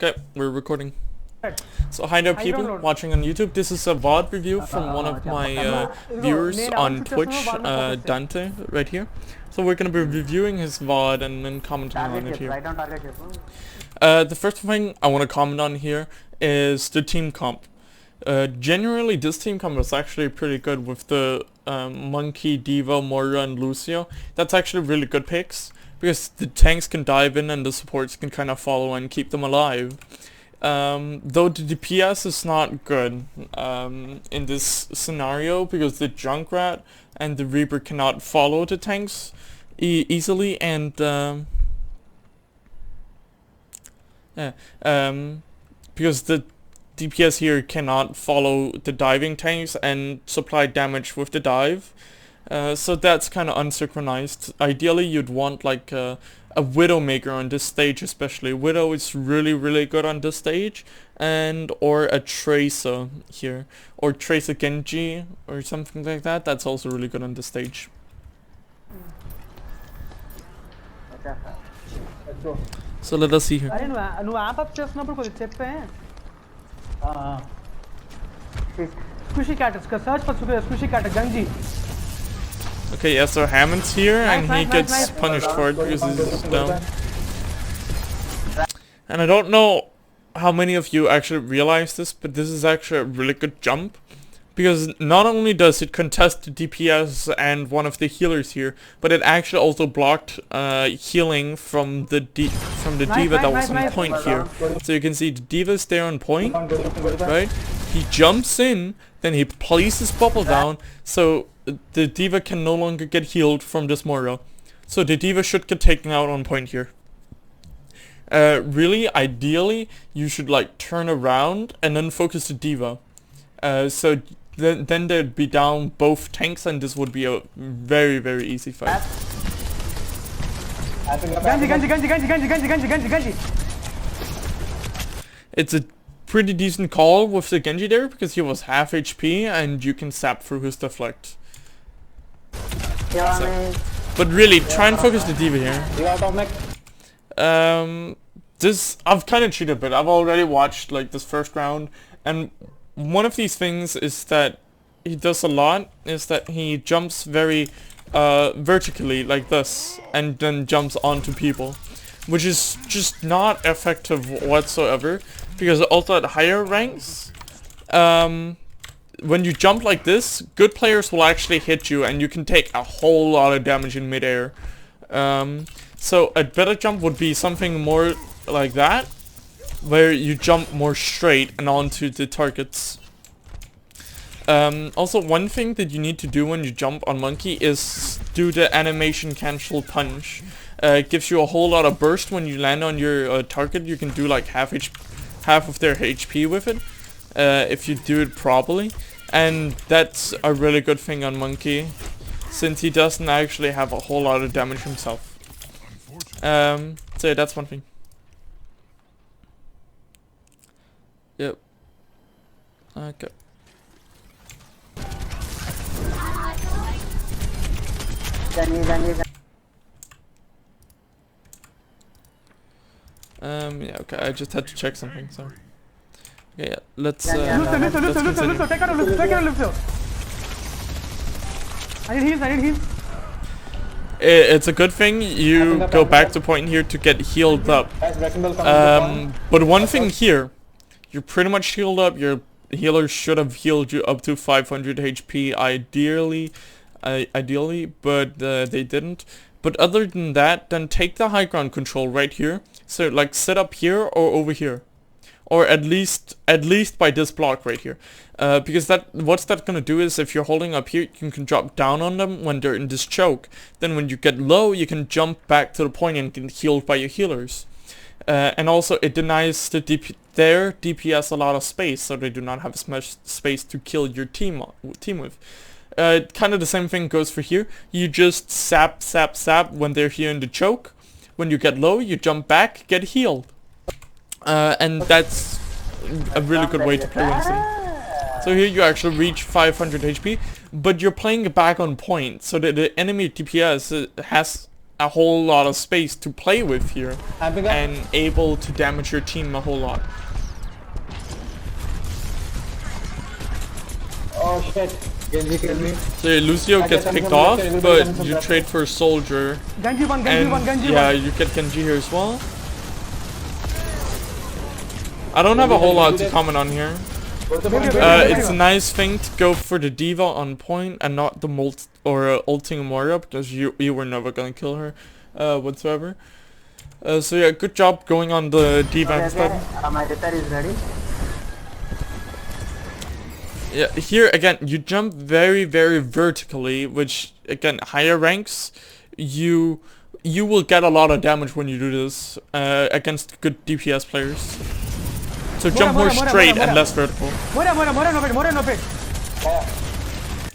Okay, we're recording. So hi there people watching on YouTube. This is a VOD review from one of my viewers on Twitch, Dante, right here. So we're gonna be reviewing his VOD and then commenting on it here. The first thing I want to comment on here is the team comp. Generally this team comp is actually pretty good with the Monkey, D.Va, Moira and Lucio. That's actually really good picks, because the tanks can dive in and the supports can kind of follow and keep them alive. Though the DPS is not good in this scenario, because the Junkrat and the Reaper cannot follow the tanks easily, and because the DPS here cannot follow the diving tanks and supply damage with the dive. So that's kind of unsynchronized. Ideally you'd want like a Widowmaker on this stage, especially. Widow is really good on this stage, and or a Tracer here, or Tracer Genji or something like that. That's also really good on this stage. So let us see here. Squishy cat, search for squishy cat, Ganji. Okay, yeah, so Hammond's here, and he gets punished for it because he's down. And I don't know how many of you actually realize this, but this is actually a really good jump, because not only does it contest the DPS and one of the healers here, but it actually also blocked healing from the D.Va that was on point here. So you can see the D.Va is there on point, right? He jumps in, then he places bubble down, so the D.Va can no longer get healed from this Moira. So the D.Va should get taken out on point here. Really, ideally, you should like turn around and then focus the D.Va. So then they'd be down both tanks, and this would be a very easy fight. Ganji. It's a pretty decent call with the Genji there, because he was half HP and you can sap through his deflect. So, but really, try and focus the D.Va here. This, I've kind of cheated a bit. I've already watched like this first round, and one of these things is that he does a lot, is that he jumps very vertically like this, and then jumps onto people, which is just not effective whatsoever, because also at higher ranks, when you jump like this, good players will actually hit you and you can take a whole lot of damage in midair. So a better jump would be something more like that, where you jump more straight and onto the targets. Also, one thing that you need to do when you jump on Monkey is do the animation cancel punch. It gives you a whole lot of burst when you land on your target. You can do like half of their HP with it, if you do it properly. And that's a really good thing on Monkey, since he doesn't actually have a whole lot of damage himself. So yeah, that's one thing. Yep. Okay. Yeah, okay, I just had to check something, so. Okay, yeah, let's continue. Take out Lucio. I need heals. It's a good thing you go back to point here to get healed up. But one thing here, you're pretty much healed up. Your healer should have healed you up to 500 HP ideally, but they didn't. But other than that, then take the high ground control right here. So like set up here or over here, or at least by this block right here, because what's that gonna do is, if you're holding up here, you can drop down on them when they're in this choke. Then when you get low, you can jump back to the point and get healed by your healers. And also it denies their DPS a lot of space, so they do not have as much space to kill your team with. Kind of the same thing goes for here. You just sap when they're here in the choke. When you get low, you jump back, get healed. And that's a really good way to play Winston. So here you actually reach 500 HP, but you're playing back on point, so that the enemy DPS has a whole lot of space to play with here and able to damage your team a whole lot. Oh shit. Genji killed me. So Lucio gets picked off, but you trade for a soldier. Genji one, And yeah, you get Genji here as well. I don't have a whole lot to comment on here. It's a nice thing to go for the diva on point and not the ulting Moira, because you were never gonna kill her whatsoever. So yeah, good job going on the diva instead. My repair is ready. Yeah, here again, you jump very, very vertically, which again, higher ranks, you will get a lot of damage when you do this against good DPS players. So jump more straight and less vertical.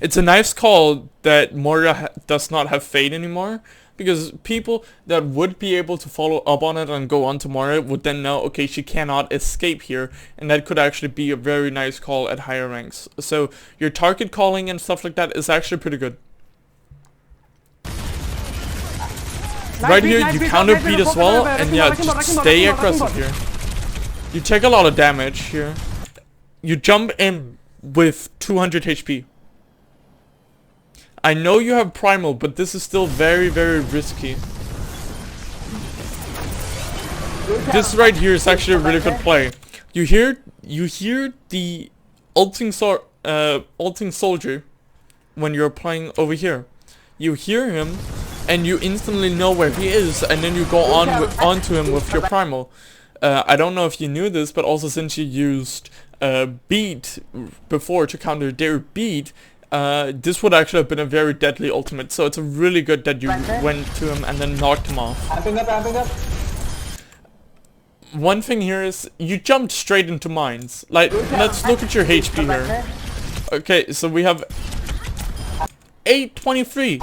It's a nice call that Moira does not have Fade anymore, because people that would be able to follow up on it and go on to Moira would then know, okay, she cannot escape here, and that could actually be a very nice call at higher ranks. So your target calling and stuff like that is actually pretty good. Right here, you counter beat as well, and yeah, just stay aggressive here. You take a lot of damage here. You jump in with 200 HP. I know you have primal, but this is still very, very risky. This right here is actually a really good play. You hear the ulting soldier when you're playing over here. You hear him, and you instantly know where he is, and then you go onto him with your primal. I don't know if you knew this, but also since you used beat before to counter their beat, this would actually have been a very deadly ultimate. So it's really good that you went to him and then knocked him off. Amping up. One thing here is you jumped straight into mines. Like, let's look at your HP here. Okay, so we have 823.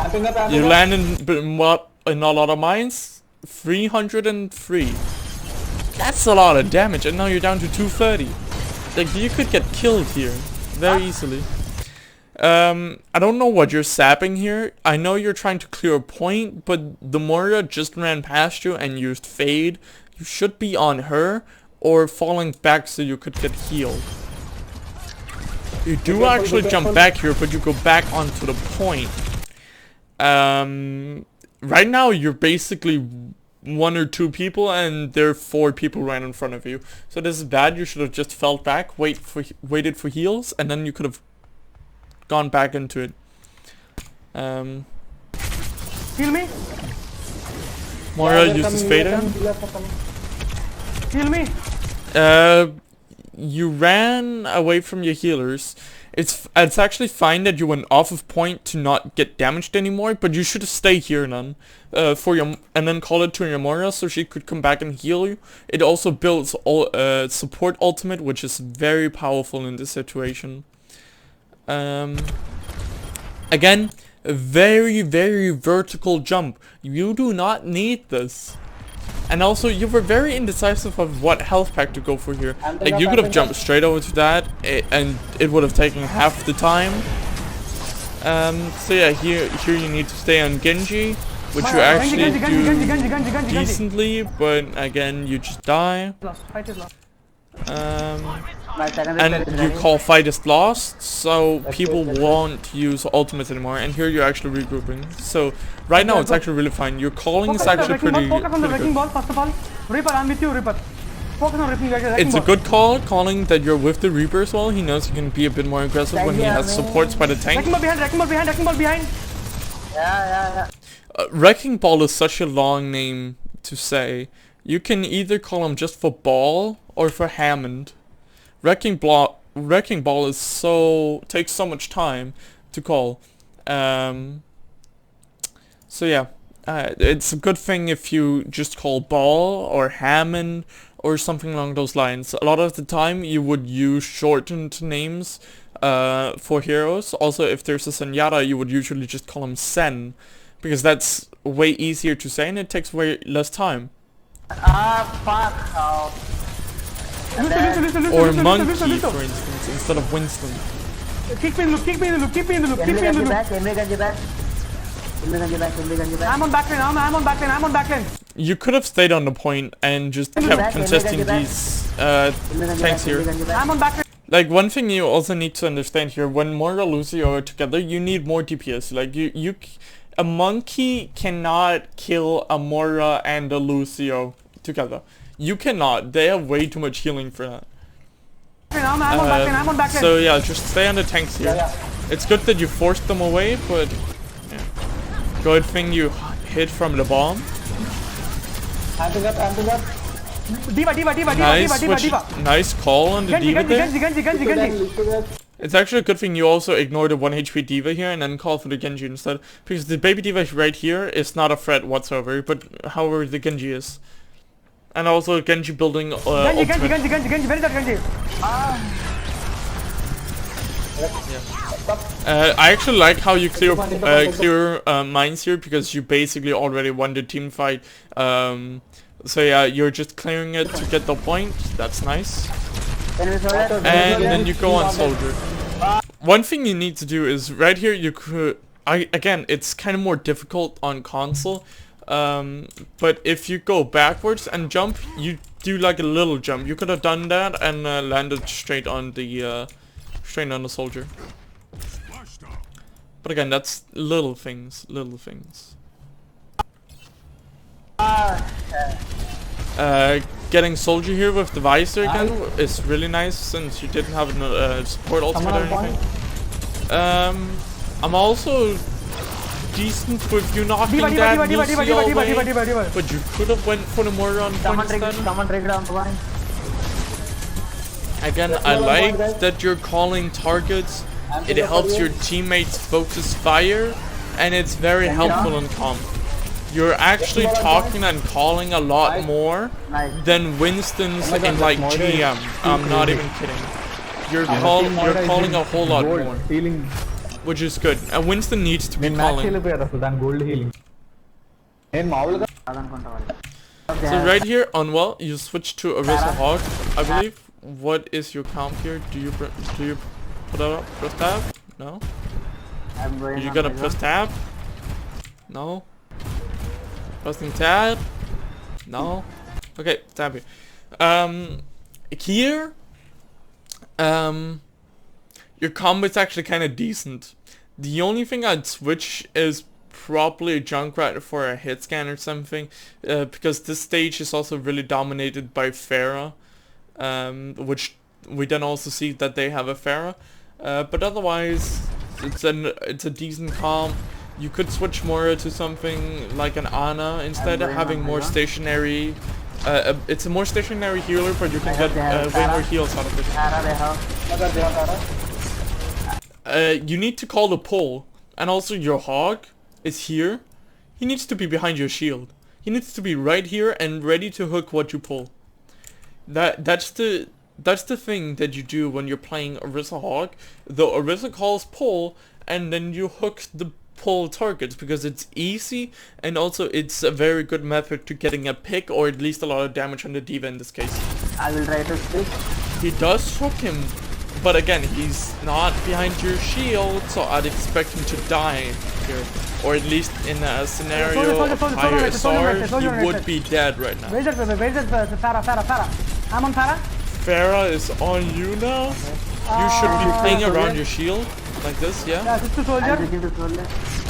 You land in a lot of mines. 303. That's a lot of damage, and now you're down to 230. Like, you could get killed here very easily. I don't know what you're sapping here. I know you're trying to clear a point, but the Moira just ran past you and used Fade. You should be on her or falling back so you could get healed. You do actually jump back here, but you go back onto the point. Right now you're basically 1 or 2 people, and there are 4 people right in front of you. So this is bad. You should have just fell back, waited for heals, and then you could have gone back into it. Heal me. Moira uses Fader. Heal me. You ran away from your healers. It's actually fine that you went off of point to not get damaged anymore, but you should stay here then, and then call it to your Moira so she could come back and heal you. It also builds support ultimate, which is very powerful in this situation. Again, a very, very vertical jump. You do not need this. And also, you were very indecisive of what health pack to go for here. Like, you could have jumped straight over to that, and it would have taken half the time. So yeah, here you need to stay on Genji, which you actually do decently, but again, you just die. And you call fight is lost, so people won't use ultimates anymore, and here you're actually regrouping. So right now it's actually really fine. Your calling is actually pretty good. It's a good call, calling that you're with the Reaper as well. He knows he can be a bit more aggressive when he has supports by the tank. Wrecking Ball is such a long name to say. You can either call him just for Ball or for Hammond. Wrecking Ball is takes so much time to call. So yeah, it's a good thing if you just call Ball or Hammond or something along those lines. A lot of the time you would use shortened names for heroes. Also, if there's a Zenyatta, you would usually just call him Sen, because that's way easier to say and it takes way less time. Or Monkey, for instance, instead of Winston. Keep me in the loop, keep me in the loop, keep me in the loop, keep me in the loop. I'm on backlane. I'm on backlane. I'm on backlane. You could have stayed on the point and just kept contesting these tanks here. I'm on backlane. Like, one thing you also need to understand here, when Moira Lucio are together, you need more DPS. Like, a monkey cannot kill a Moira and a Lucio together. You cannot. They have way too much healing for that. I'm on backlane. I'm on backlane. So yeah, just stay on the tanks here. It's good that you forced them away, but yeah. Good thing you hit from the bomb. Amping up. Nice call on the D.Va there. Genji. It's actually a good thing you also ignore the 1 HP D.Va here and then call for the Genji instead. Because the baby D.Va right here is not a threat whatsoever, but however the Genji is. And also Genji building Genji. Where is that Genji? I actually like how you clear mines here, because you basically already won the team fight. So yeah, you're just clearing it to get the point. That's nice. And then you go on soldier. One thing you need to do is right here you could... again, it's kind of more difficult on console. But if you go backwards and jump, you do like a little jump. You could have done that and landed straight on the soldier. But again, that's little things. Getting soldier here with the visor again is really nice, since you didn't have support ultimate or anything. I'm also decent with you knocking that Lucio away, but you could have went for the Moira on point instead. Again, I like that you're calling targets. It helps your teammates focus fire, and it's very helpful in comp. You're actually talking and calling a lot more than Winston's in like GM. I'm not even kidding. You're calling a whole lot more, which is good. And Winston needs to be calling. So right here on you switch to Orisa Hawk, I believe. What is your comp here? Do you put up press tab? No. Are you gonna press tab? No. Pressing tab? No. Okay, tab here. Here, your combo is actually kind of decent. The only thing I'd switch is probably a Junkrat for a hit scan or something, because this stage is also really dominated by Pharah, which we then also see that they have a Pharah. But otherwise, it's a decent comp. You could switch Moira to something like an Ana instead of having more stationary. It's a more stationary healer, but you can get way more heals out of it. You need to call the pull, and also your Hog is here. He needs to be behind your shield. He needs to be right here and ready to hook what you pull. That's the thing that you do when you're playing Orisa Hog. The Orisa calls pull, and then you hook the pull targets, because it's easy, and also it's a very good method to getting a pick, or at least a lot of damage on the D.Va in this case. I will try to stick. He does hook him, but again, he's not behind your shield, so I'd expect him to die here. Or at least in a scenario of higher SR, he would be dead right now. Where's that Pharah? I'm on Pharah. Pharah is on you now. You should be playing around your shield, like this, yeah? Yeah, this is soldier.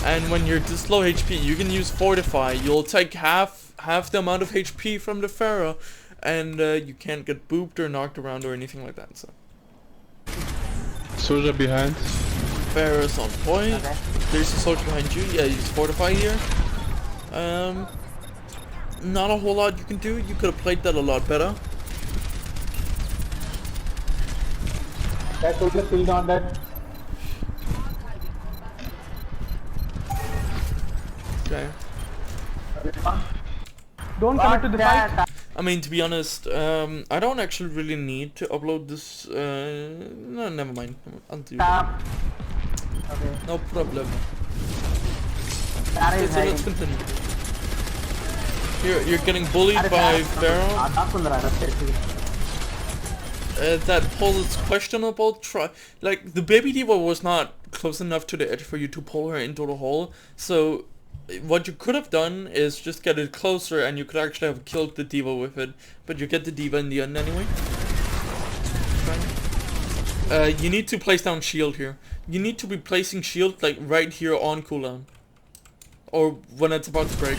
And when you're this low HP, you can use Fortify. You'll take half the amount of HP from the Pharah, and you can't get booped or knocked around or anything like that. So. Soldier behind. Pharah's on point. Okay. There's a soldier behind you. Yeah, use Fortify here. Not a whole lot you can do. You could have played that a lot better. That soldier still not dead. Okay. Don't commit to the fight. I mean, to be honest, I don't actually really need to upload this. No, never mind. I'll do that. Okay. No problem. Pharah Okay, is so let's hiding. continue. You're getting bullied by Pharah. That pull is questionable. Like, the baby D.Va was not close enough to the edge for you to pull her into the hole, so what you could have done is just get it closer and you could actually have killed the diva with it, but you get the diva in the end anyway. You need to place down shield here. You need to be placing shield like right here on cooldown, or when it's about to break.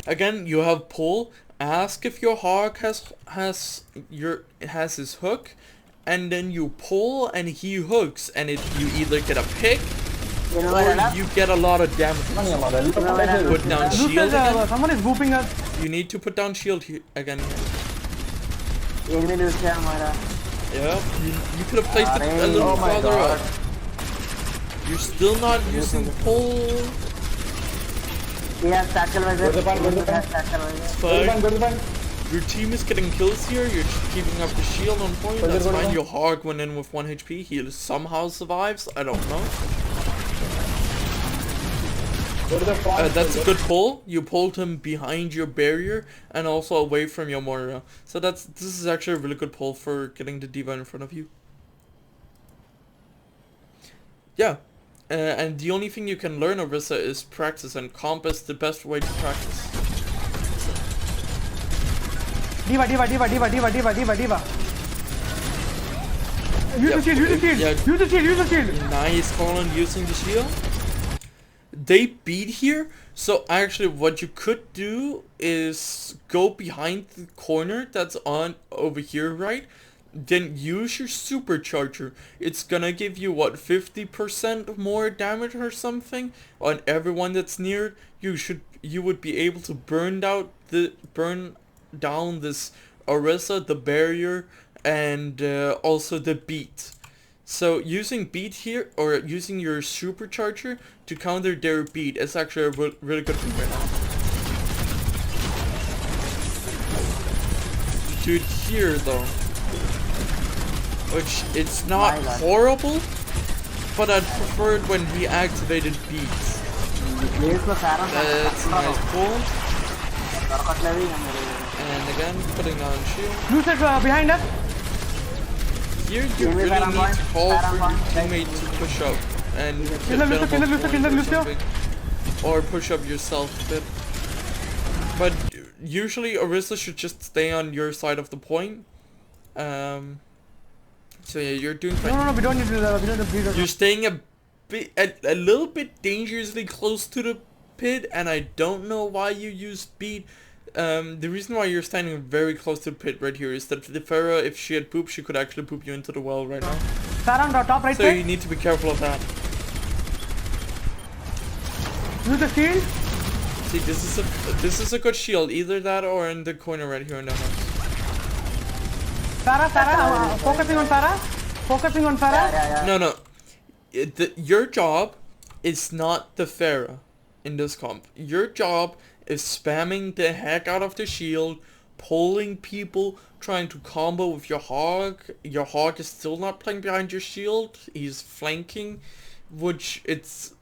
Again, you have pull. Ask if your hog has his hook, and then you pull and he hooks, and you either get a pick or you get a lot of damage. Put down shield again. Someone is whooping us. You need to put down shield here again. Yeah, you could have placed it a little farther up. You're still not using pull. Yes, tackle was it. It's fine. Your team is getting kills here. You're just keeping up the shield on point. That's fine. Your hog went in with 1 HP. He somehow survives. I don't know. That's a good pull. You pulled him behind your barrier and also away from your Moira. So this is actually a really good pull for getting the diva in front of you. Yeah. And the only thing you can learn, Orisa, is practice, and comp is the best way to practice. Diva. Use the shield, use the shield. Yeah. Use the shield, use the shield. Nice, Colin, using the shield. They beat here, so actually what you could do is go behind the corner that's on over here, right? Then use your supercharger. It's gonna give you what, 50% more damage or something on everyone that's near. You would be able to burn down this Orisa, the barrier, and also the beat. So using beat here, or using your supercharger to counter their beat, is actually a really good thing right now. Dude here though, which it's not horrible, but I'd prefer it when he activated beats. That's a nice pull. And again, putting on shield. Use it behind us. Here you really need to call for your teammate to push up and or push up yourself a bit. But usually Orisa should just stay on your side of the point. So yeah, you're doing fine. No, we don't need to do that. We don't need to do that. You're staying a little bit dangerously close to the pit, and I don't know why you used beat. The reason why you're standing very close to the pit right here is that the Pharah, if she had poop, she could actually poop you into the well right now. Sarah on the top right So side. you need to be careful of that. Use the shield. See, this is a good shield, either that or in the corner right here in the house. Sarah, focusing on Sarah. Focusing on Sarah. No. Your job is not the Pharah in this comp. Your job is spamming the heck out of the shield, pulling people, trying to combo with your hog. Your hog is still not playing behind your shield. He's flanking, which it's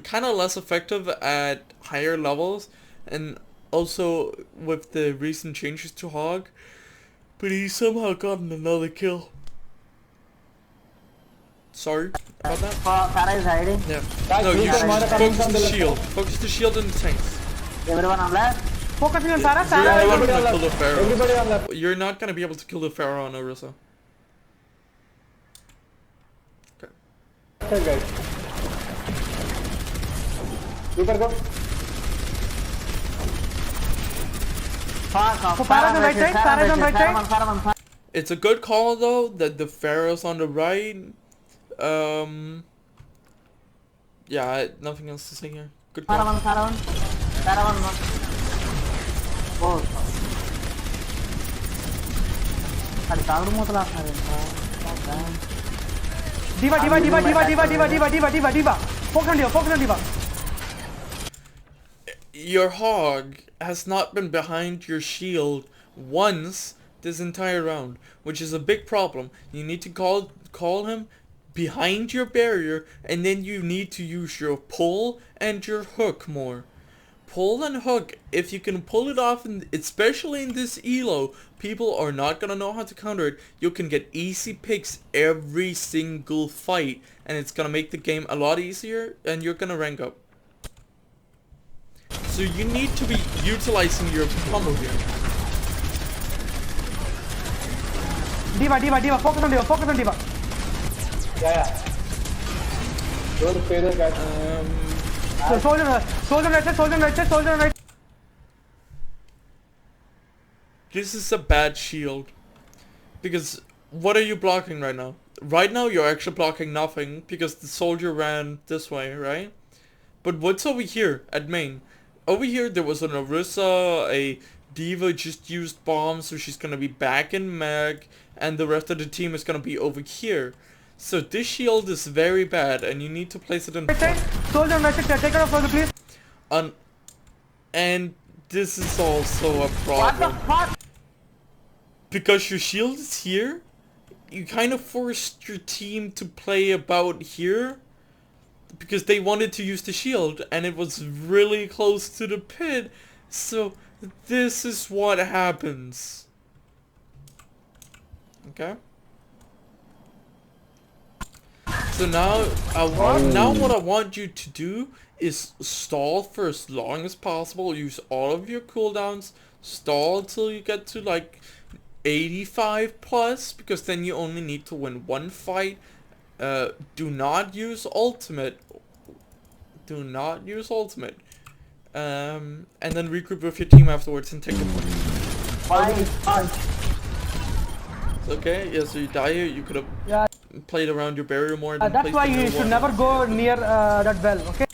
kind of less effective at higher levels, and also with the recent changes to hog. But he's somehow gotten another kill. Sorry about that. Farah is hiding. Yeah. No, you should focus the shield. Focus the shield and the tanks. Everyone on left. Focusing on Sarah. You're Sarah. not gonna kill the Everybody on Pharah. left. You're not gonna be able to kill the Pharah on Orisa. Okay. Okay, guys. Super go. Farah on the right side. Sarah on the right side. It's a good call though that the Pharah's on the right. Yeah, nothing else to say here. Good call. Sarah. Oh. Ada tahu mau telah hari. Diva. Focus on Diva. Your hog has not been behind your shield once this entire round, which is a big problem. You need to call him behind your barrier, and then you need to use your pull and your hook more. pull and hook, if you can pull it off, especially in this elo, people are not gonna know how to counter it. You can get easy picks every single fight, and it's gonna make the game a lot easier, and you're gonna rank up. So you need to be utilizing your combo here. D.Va, focus on D.Va. Yeah. Don't pay the guys. So soldier right. This is a bad shield. Because what are you blocking right now? Right now you're actually blocking nothing because the soldier ran this way, right? But what's over here at main? Over here there was an Orisa, a D.Va just used bombs, so she's gonna be back in mag, and the rest of the team is gonna be over here. So this shield is very bad, and you need to place it in front. Soldier right side, take it off, soldier, please. And this is also a problem. What the fuck? Because your shield is here, you kind of forced your team to play about here. Because they wanted to use the shield, and it was really close to the pit. So this is what happens. Okay. So now what I want you to do is stall for as long as possible. Use all of your cooldowns. Stall until you get to like 85 plus, because then you only need to win one fight. Do not use ultimate. Do not use ultimate. And then regroup with your team afterwards and take the point. Okay, yeah, so you die here, you could have played around your barrier more than That's why you should never go near that well, okay?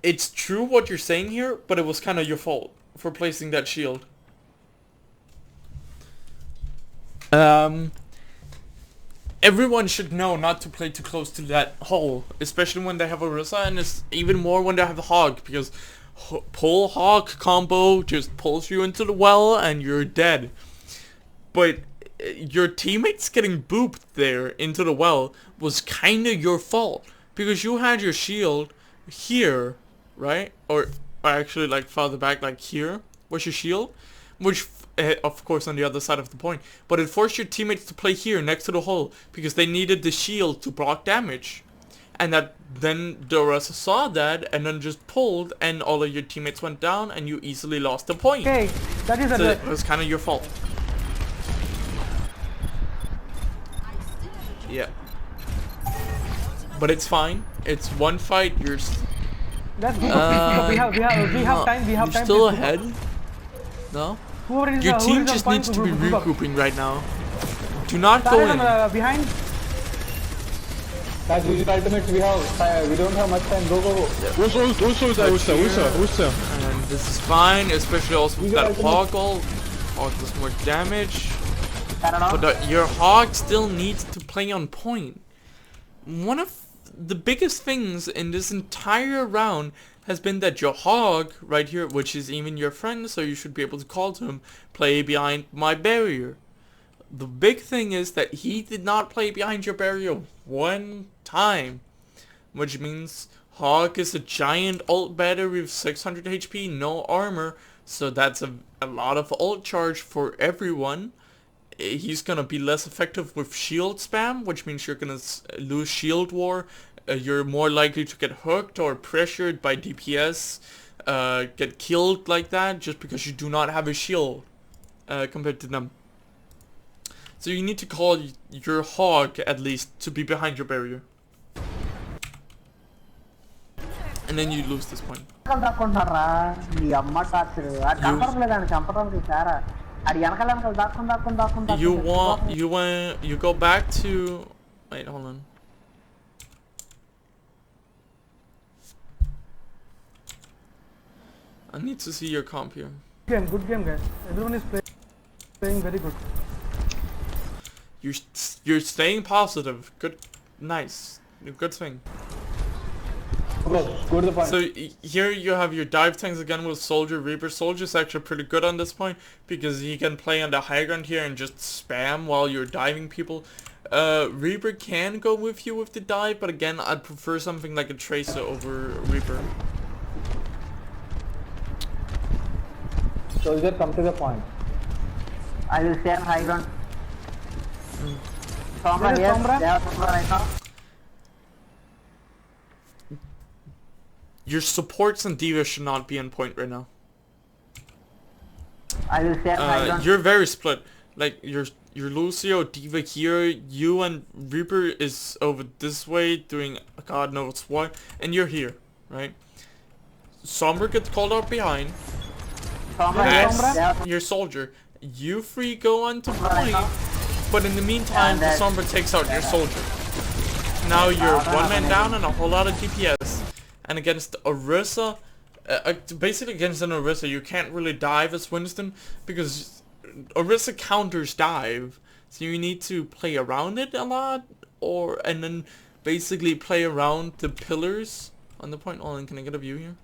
It's true what you're saying here, but it was kind of your fault for placing that shield. Everyone should know not to play too close to that hole, especially when they have a Orisa, and it's even more when they have a Hog, because pull Hog combo just pulls you into the well and you're dead. But your teammates getting booped there into the well was kind of your fault, because you had your shield here, right? Or actually like farther back, like here was your shield, which of course on the other side of the point, but it forced your teammates to play here next to the hole because they needed the shield to block damage, and that then the Orisa saw that and then just pulled, and all of your teammates went down and you easily lost the point. Okay, that is so it was kind of your fault. Yeah, but it's fine. It's one fight. You're that's good. We have time. You're still ahead. No. Your team just needs to be regrouping right now. Do not go in. Behind. Guys, use ultimates. We don't have much time. Go. Also. And this is fine, especially also with that Hog ult. Hog does more damage. But your Hog still needs to play on point. One of the biggest things in this entire round has been that your Hog right here, which is even your friend, so you should be able to call to him, play behind my barrier. The big thing is that he did not play behind your barrier one time, which means Hog is a giant ult battery with 600 HP, no armor, so that's a lot of ult charge for everyone. He's gonna be less effective with shield spam, which means you're gonna lose shield war. You're more likely to get hooked or pressured by DPS, get killed like that, just because you do not have a shield compared to them. So you need to call your Hog at least to be behind your barrier. And then you lose this point. You go back to, wait, hold on. I need to see your comp here. Good game, guys. Everyone is playing very good. You're staying positive. Good, nice, good thing. Go to the point. So here you have your dive tanks again with Soldier, Reaper. Soldier's actually pretty good on this point because he can play on the high ground here and just spam while you're diving people. Reaper can go with you with the dive, but again, I'd prefer something like a Tracer over Reaper. Soldier, come to the point. I will stay on high ground. Sombra Where is here. Sombra? They have Sombra right now. Your supports and divas should not be on point right now. I will stay on high ground. You're very split. Like your Lucio, Diva here, you and Reaper is over this way doing God knows what, and you're here, right? Sombra gets called out behind. Sombra here. That's They have your soldier. You free go on to point, but in the meantime, the Sombra takes out your soldier. Now you're one man down and a whole lot of DPS. And against Orisa, basically against an Orisa, you can't really dive as Winston because Orisa counters dive, so you need to play around it a lot, and then basically play around the pillars on the point. Oh, and can I get a view here?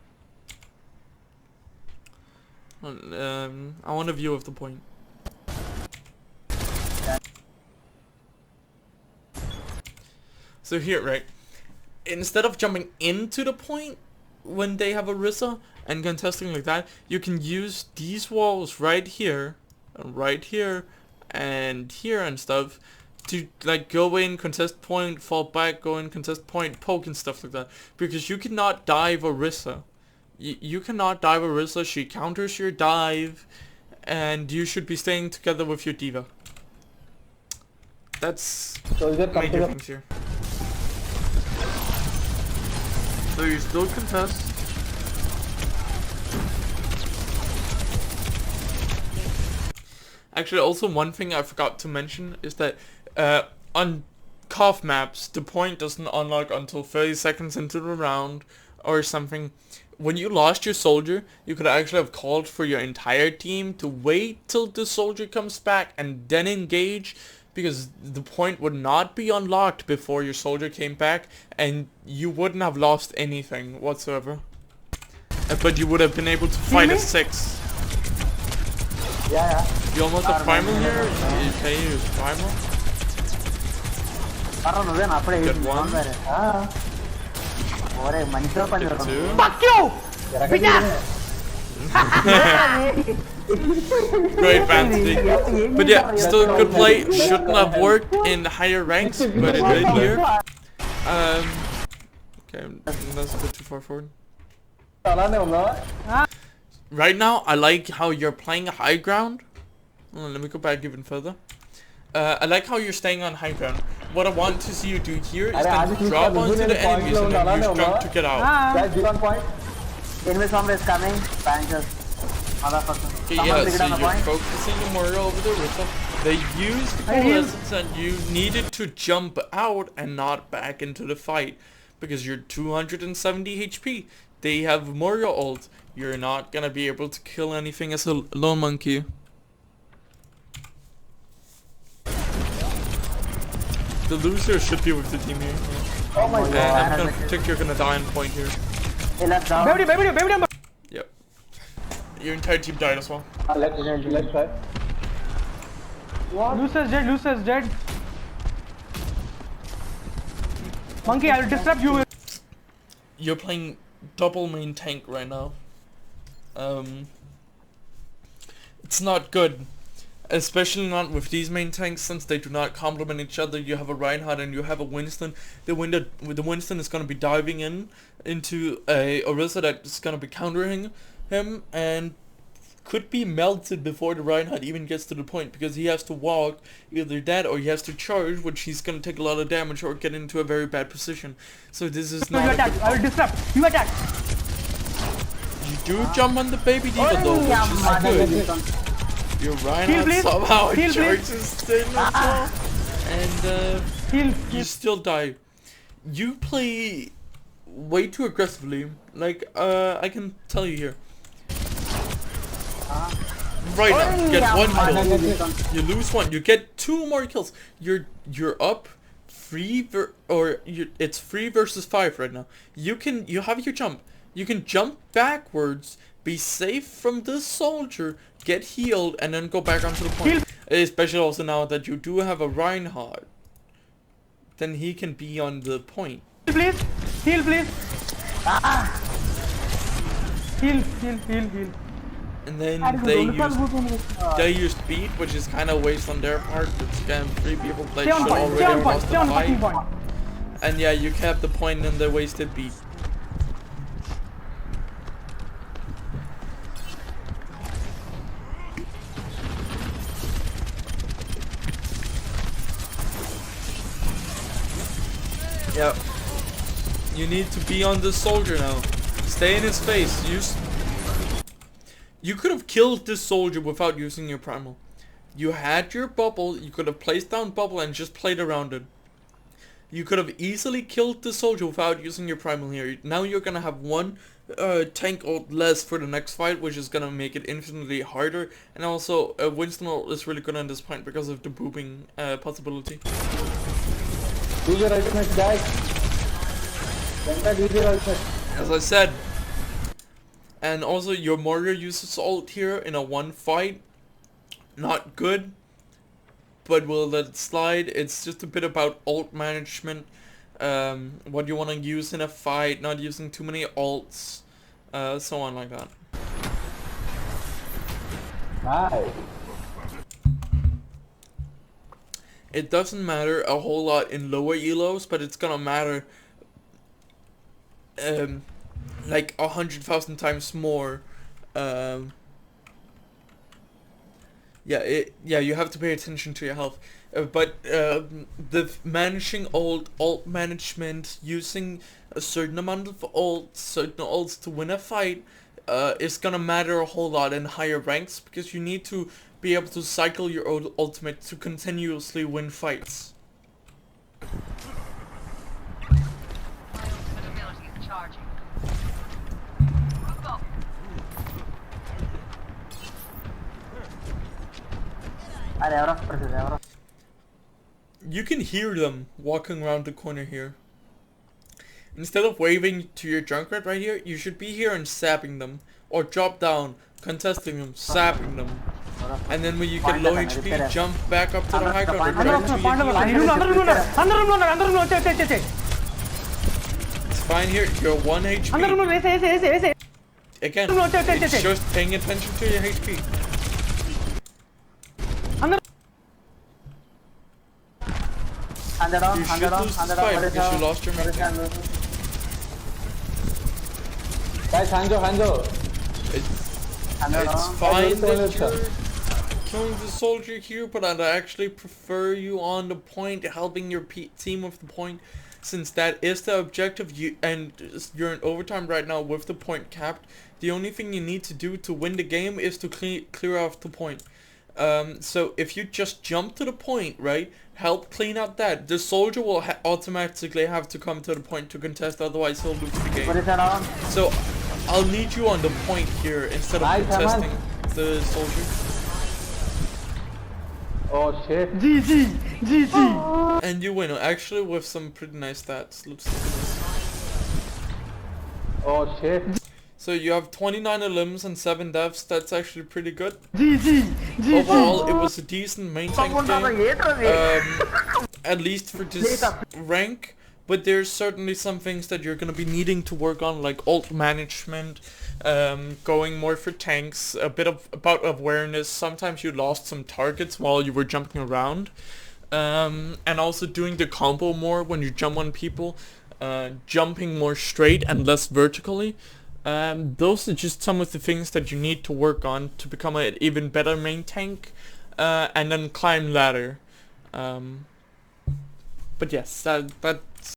I want a view of the point. So here, right? Instead of jumping into the point when they have Orisa and contesting like that, you can use these walls right here, and here and stuff to like go in, contest point, fall back, go in, contest point, poke and stuff like that. Because you cannot dive Orisa. You cannot dive Orisa, she counters your dive, and you should be staying together with your diva. That's major things here. So you still contest. Actually, also one thing I forgot to mention is that on COF maps, the point doesn't unlock until 30 seconds into the round or something. When you lost your soldier, you could actually have called for your entire team to wait till the soldier comes back and then engage, because the point would not be unlocked before your soldier came back, and you wouldn't have lost anything whatsoever. But you would have been able to fight a 6. Yeah. You almost have primal here? Can you use primal? Get one. Get two. Fuck you! Great fantasy. But yeah, still a good play. Shouldn't have worked in higher ranks, but it did here. Okay, that's a bit too far forward. Right now, I like how you're playing high ground. Let me go back even further. I like how you're staying on high ground. What I want to see you do here is then drop onto the enemies and then use jump to get out. Enemy Sombra is coming. Banjos. Motherfucker. Okay, yeah, so you're focusing the Moira over the Ripple. They used lessons and you needed to jump out and not back into the fight. Because you're 270 HP. They have Moira ult. You're not gonna be able to kill anything as a lone monkey. The loser should be with the team here. Oh my god. And I think you're gonna die on point here. He left down. Yep. Your entire team died as well. Let's try. Lucer's dead. Monkey, I'll disrupt you. You're playing double main tank right now. It's not good. Especially not with these main tanks, since they do not complement each other. You have a Reinhardt and you have a Winston. The Winston is going to be diving into a Orisa that is going to be countering him and could be melted before the Reinhardt even gets to the point, because he has to walk either that or he has to charge, which he's going to take a lot of damage or get into a very bad position. So this is not. You attack. I will disrupt. You attack. You do jump on the baby diva though, which is good. Your Reinhardt somehow charges in as well, and you still die. You play way too aggressively. Like I can tell you here. Right now, get one kill. You lose one. You get 2 more kills. You're up 3 it's 3 versus 5 right now. You have your jump. You can jump backwards, be safe from this soldier, get healed, and then go back onto the point. Especially also now that you do have a Reinhardt. Then he can be on the point. Please. Heal, please. Heal. And then they used beat, which is kind of waste on their part. It's kind of 3 people played should already have lost the fight. And yeah, you kept the point and they wasted beat. Yep. You need to be on the soldier now. Stay in his face. You could have killed this soldier without using your primal. You had your bubble. You could have placed down bubble and just played around it. You could have easily killed the soldier without using your primal here. Now you're gonna have 1 tank ult less for the next fight, which is gonna make it infinitely harder. And also, Winston ult is really good on this point because of the booping possibility. Use your ultimate, guys. Use your ultimate. As I said. And also your Moria uses ult here in a 1 fight. Not good. But we'll let it slide. It's just a bit about ult management. What you want to use in a fight. Not using too many ults. So on like that. Nice. It doesn't matter a whole lot in lower elos, but it's gonna matter like 100,000 times more. Yeah, you have to pay attention to your health. But the managing ult management, using a certain amount of certain ults to win a fight, is gonna matter a whole lot in higher ranks, because you need to be able to cycle your ultimate to continuously win fights. You can hear them walking around the corner here. Instead of waving to your Junkrat right here, you should be here and sapping them. Or drop down, contesting them, sapping them. And then when you get low HP, jump back up to the high ground. It's fine here, you're 1 HP. Again, it's just paying attention to your HP. You should lose this fight because you lost your main tank. Guys, Hanzo. It's fine that you're killing the soldier here, but I'd actually prefer you on the point, helping your team with the point, since that is the objective. And you're in overtime right now with the point capped. The only thing you need to do to win the game is to clear off the point. So if you just jump to the point, right, help clean out that, the soldier will automatically have to come to the point to contest, otherwise he'll lose the game. So I'll need you on the point here instead of contesting the soldier. Oh shit. GG. And you win, actually, with some pretty nice stats. Let's look at this. Oh shit. So you have 29 elims and 7 deaths. That's actually pretty good. GG. Overall, it was a decent main tank game. At least for this rank. But there's certainly some things that you're gonna be needing to work on, like ult management, going more for tanks, a bit about awareness. Sometimes you lost some targets while you were jumping around, and also doing the combo more when you jump on people, jumping more straight and less vertically. Those are just some of the things that you need to work on to become an even better main tank, and then climb ladder. But yes, that's